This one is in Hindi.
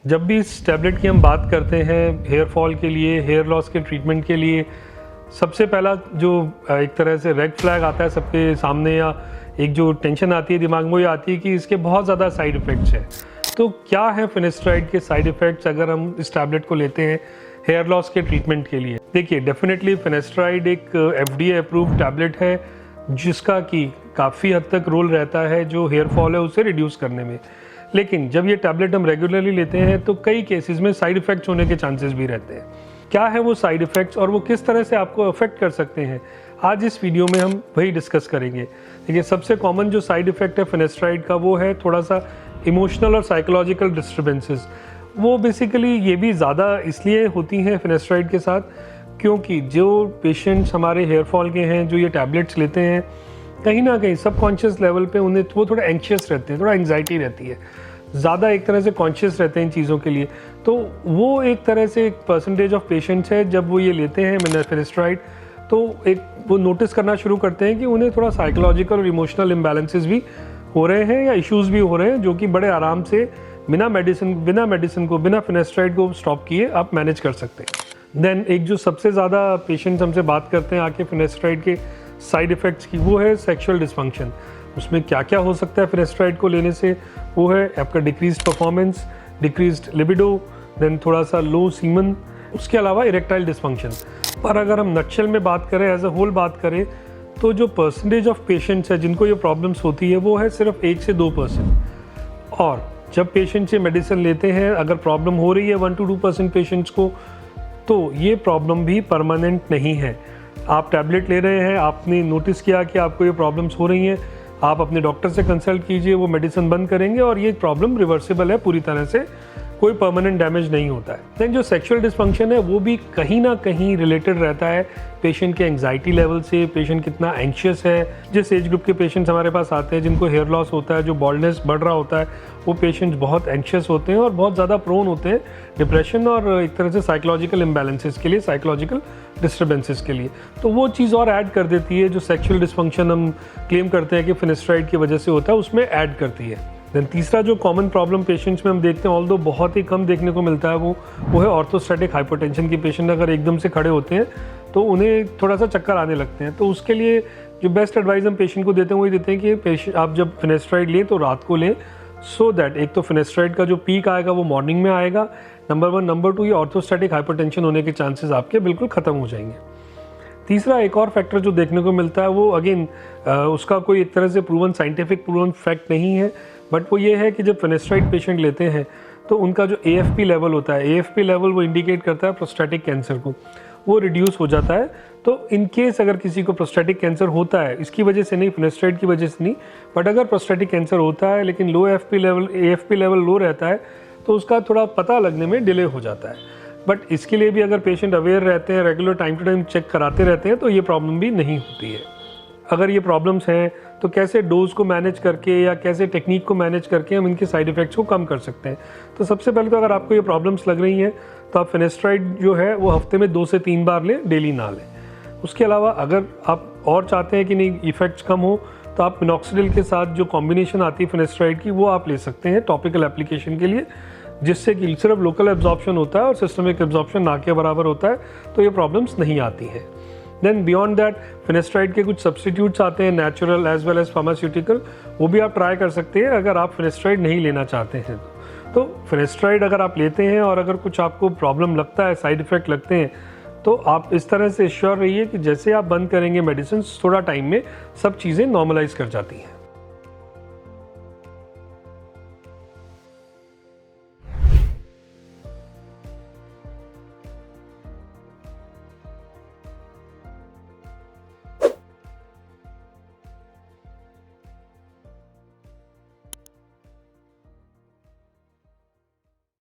जब भी इस टैबलेट की हम बात करते हैं हेयर फॉल के लिए, हेयर लॉस के ट्रीटमेंट के लिए, सबसे पहला जो एक तरह से रेड फ्लैग आता है सबके सामने, या एक जो टेंशन आती है दिमाग में, वो ये आती है कि इसके बहुत ज़्यादा साइड इफ़ेक्ट्स हैं। तो क्या है फिनेस्ट्राइड के साइड इफ़ेक्ट्स अगर हम इस टैबलेट को लेते हैं हेयर लॉस के ट्रीटमेंट के लिए? देखिए, डेफिनेटली फिनेस्ट्राइड एक FDA अप्रूव्ड टैबलेट है जिसका कि काफ़ी हद तक रोल रहता है जो हेयर फॉल है उसे रिड्यूस करने में। लेकिन जब ये टैबलेट हम रेगुलरली लेते हैं तो कई केसेस में साइड इफ़ेक्ट्स होने के चांसेस भी रहते हैं। क्या है वो साइड इफ़ेक्ट्स और वो किस तरह से आपको अफेक्ट कर सकते हैं, आज इस वीडियो में हम वही डिस्कस करेंगे। देखिए, सबसे कॉमन जो साइड इफ़ेक्ट है फिनेस्ट्राइड का वो है थोड़ा सा इमोशनल और साइकोलॉजिकल डिस्टर्बेंसेस। वो बेसिकली ये भी ज़्यादा इसलिए होती हैं फिनेस्ट्राइड के साथ क्योंकि जो पेशेंट्स हमारे हेयर फॉल के हैं जो ये टैबलेट्स लेते हैं, कहीं ना कहीं सबकॉन्शियस लेवल पे उन्हें वो थोड़ा एंशियस रहते हैं, थोड़ा एंग्जाइटी रहती है, ज़्यादा एक तरह से कॉन्शियस रहते हैं इन चीज़ों के लिए। तो वो एक तरह से एक परसेंटेज ऑफ पेशेंट्स है जब वो ये लेते हैं फिनेस्ट्राइड तो एक वो नोटिस करना शुरू करते हैं कि उन्हें थोड़ा साइकोलॉजिकल और इमोशनल इम्बैलेंसेस भी हो रहे हैं या इश्यूज़ भी हो रहे हैं, जो कि बड़े आराम से बिना फिनेस्ट्राइड को स्टॉप किए आप मैनेज कर सकते हैं। देन एक जो सबसे ज़्यादा पेशेंट्स हमसे बात करते हैं आके फिनेस्ट्राइड के साइड इफ़ेक्ट्स की, वो है सेक्सुअल डिस्फंक्शन। उसमें क्या क्या हो सकता है फिनेस्ट्राइड को लेने से? वो है आपका decreased performance, decreased libido, then थोड़ा सा लो सीमन, उसके अलावा इरेक्टाइल डिस्फंक्शन। पर अगर हम नक्शल में बात करें, एज अ होल बात करें, तो जो परसेंटेज ऑफ पेशेंट्स है जिनको ये प्रॉब्लम्स होती है वो है सिर्फ 1 से 2%। और जब पेशेंट्स ये मेडिसिन लेते हैं, अगर प्रॉब्लम हो रही है 1 to 2% पेशेंट्स को, तो ये प्रॉब्लम भी परमानेंट नहीं है। आप टैबलेट ले रहे हैं, आपने नोटिस किया कि आपको ये प्रॉब्लम्स हो रही हैं, आप अपने डॉक्टर से कंसल्ट कीजिए, वो मेडिसिन बंद करेंगे और ये प्रॉब्लम रिवर्सिबल है पूरी तरह से, कोई परमानेंट डैमेज नहीं होता है। देन जो सेक्सुअल डिस्फंक्शन है वो भी कहीं ना कहीं रिलेटेड रहता है पेशेंट के एंग्जाइटी लेवल से, पेशेंट कितना एंशियस है। जिस एज ग्रुप के पेशेंट्स हमारे पास आते हैं जिनको हेयर लॉस होता है, जो बॉल्डनेस बढ़ रहा होता है, वो पेशेंट्स बहुत एंशियस होते हैं और बहुत ज़्यादा प्रोन होते हैं डिप्रेशन और एक तरह से साइकोलॉजिकल इम्बैलेंसेस के लिए, साइकोलॉजिकल डिस्टर्बेंसेस के लिए। तो वो चीज़ और ऐड कर देती है, जो सेक्सुअल डिस्फंक्शन हम क्लेम करते हैं कि फिनेस्ट्राइड की वजह से होता है, उसमें ऐड करती है। देन तीसरा जो कॉमन प्रॉब्लम पेशेंट्स में हम देखते हैं, ऑल्दो बहुत ही कम देखने को मिलता है, वो है ऑर्थोस्टैटिक हाइपरटेंशन की। पेशेंट अगर एकदम से खड़े होते हैं तो उन्हें थोड़ा सा चक्कर आने लगते हैं। तो उसके लिए जो बेस्ट एडवाइस हम पेशेंट को देते हैं वो ये देते हैं कि पेशेंट आप जब फिनेस्ट्राइड लें तो रात को लें, सो दैट एक तो फिनेस्ट्राइड का जो पीक आएगा वो मॉर्निंग में आएगा, नंबर 1। नंबर 2, ये ऑर्थोस्टैटिक हाइपरटेंशन होने के चांसेस आपके बिल्कुल ख़त्म हो जाएंगे। तीसरा एक और फैक्टर जो देखने को मिलता है वो अगेन उसका कोई एक तरह से साइंटिफिक प्रूवन फैक्ट नहीं है, बट वो ये है कि जब फिनेस्ट्राइड पेशेंट लेते हैं तो उनका जो AFP लेवल होता है, AFP लेवल वो इंडिकेट करता है प्रोस्टेटिक कैंसर को, वो रिड्यूस हो जाता है। तो इन केस अगर किसी को प्रोस्टेटिक कैंसर होता है, इसकी वजह से नहीं, फिनेस्ट्राइड की वजह से नहीं, बट अगर प्रोस्टेटिक कैंसर होता है लेकिन लो AFP लेवल लो रहता है, तो उसका थोड़ा पता लगने में डिले हो जाता है। बट इसके लिए भी अगर पेशेंट अवेयर रहते हैं, regular time to time check कराते रहते हैं, तो ये प्रॉब्लम भी नहीं होती है। अगर ये प्रॉब्लम्स हैं तो कैसे डोज को मैनेज करके या कैसे टेक्निक को मैनेज करके हम इनके साइड इफ़ेक्ट्स को कम कर सकते हैं? तो सबसे पहले तो अगर आपको ये प्रॉब्लम्स लग रही हैं तो आप फिनेस्ट्राइड जो है वो हफ्ते में 2 से 3 बार लें, डेली ना लें। उसके अलावा अगर आप और चाहते हैं कि नहीं इफ़ेक्ट्स कम हो, तो आप मिनॉक्सिडिल के साथ जो कॉम्बिनेशन आती है फिनेस्ट्राइड की, वो आप ले सकते हैं टॉपिकल एप्लीकेशन के लिए, जिससे कि सिर्फ लोकल एब्जॉर्प्शन होता है और सिस्टमिक एब्जॉर्प्शन ना के बराबर होता है, तो ये प्रॉब्लम्स नहीं आती हैं। देन बियॉन्ड दैट फिनेस्ट्राइड के कुछ सब्सटीट्यूट्स आते हैं, natural as well as pharmaceutical, वो भी आप ट्राई कर सकते हैं अगर आप फिनेस्ट्राइड नहीं लेना चाहते हैं। तो फिनेस्ट्राइड अगर आप लेते हैं और अगर कुछ आपको प्रॉब्लम लगता है, साइड इफ़ेक्ट लगते हैं, तो आप इस तरह से श्योर रहिए कि जैसे आप बंद करेंगे मेडिसिन, थोड़ा टाइम में सब चीज़ें नॉर्मलाइज कर जाती हैं।